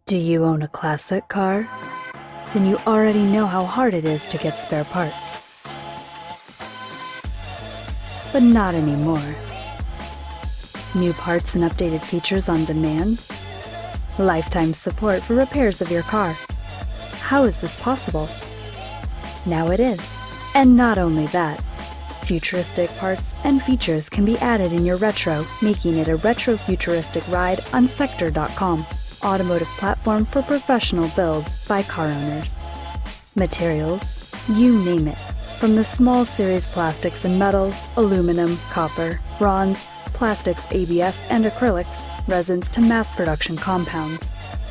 Do you own a classic car? Then you already know how hard it is to get spare parts. But not anymore. New parts and updated features on demand? Lifetime support for repairs of your car. How is this possible? Now it is. And not only that, futuristic parts and features can be added in your retro, making it a retro-futuristic ride on Sector.com, automotive platform for professional builds by car owners. Materials, you name it, from the small series plastics and metals, aluminum, copper, bronze, plastics, ABS, and acrylics, resins to mass production compounds.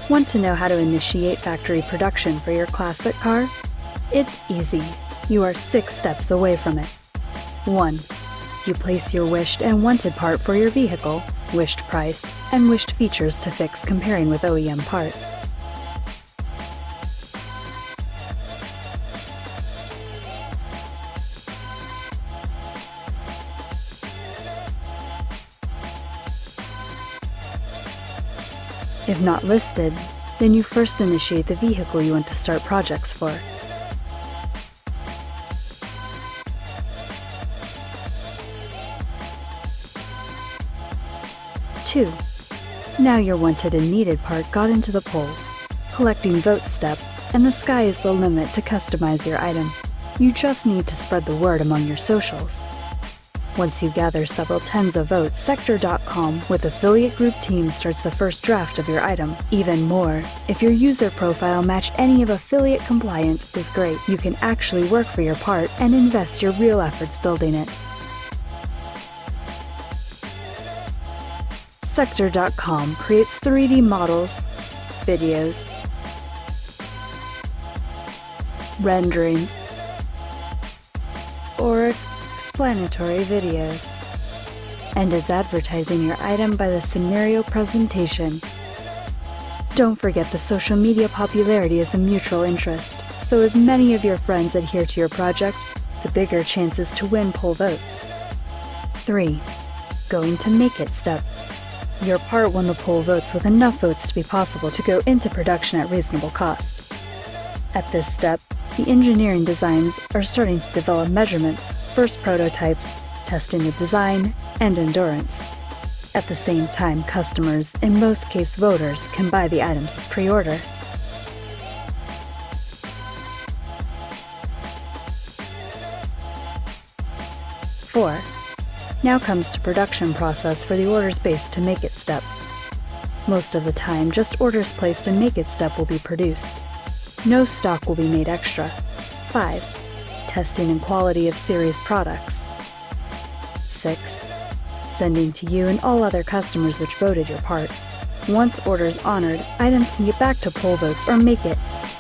Want to know how to initiate factory production for your classic car? It's easy. You are 6 steps away from it. 1. You place your wished and wanted part for your vehicle, wished price, and wished features to fix comparing with OEM part. 2. If not listed, then you first initiate the vehicle you want to start projects for. 2. Now your wanted and needed part got into the polls. Collecting votes step, and the sky is the limit to customize your item. You just need to spread the word among your socials. Once you gather several tens of votes, Sector.com with affiliate group team starts the first draft of your item. Even more, if your user profile match any of affiliate compliant is great. You can actually work for your part and invest your real efforts building it. Sector.com creates 3D models, videos, renderings, or explanatory videos, and is advertising your item by the scenario presentation. Don't forget the social media popularity is a mutual interest, so as many of your friends adhere to your project, the bigger chances to win poll votes. 3. Going to make it step. Your part won the poll votes with enough votes to be possible to go into production at reasonable cost. At this step, the engineering designs are starting to develop measurements, first prototypes, testing the design, and endurance. At the same time, customers, in most cases voters, can buy the items as pre-order. 4. Now comes to production process for the orders based to make it step. Most of the time, just orders placed in make it step will be produced. No stock will be made extra. 5. Testing and quality of series products. 6. Sending to you and all other customers which voted your part. Once orders honored, items can get back to poll votes or make it.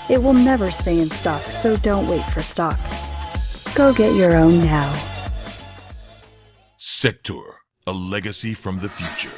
It will never stay in stock, so don't wait for stock. Go get your own now. Sector, a legacy from the future.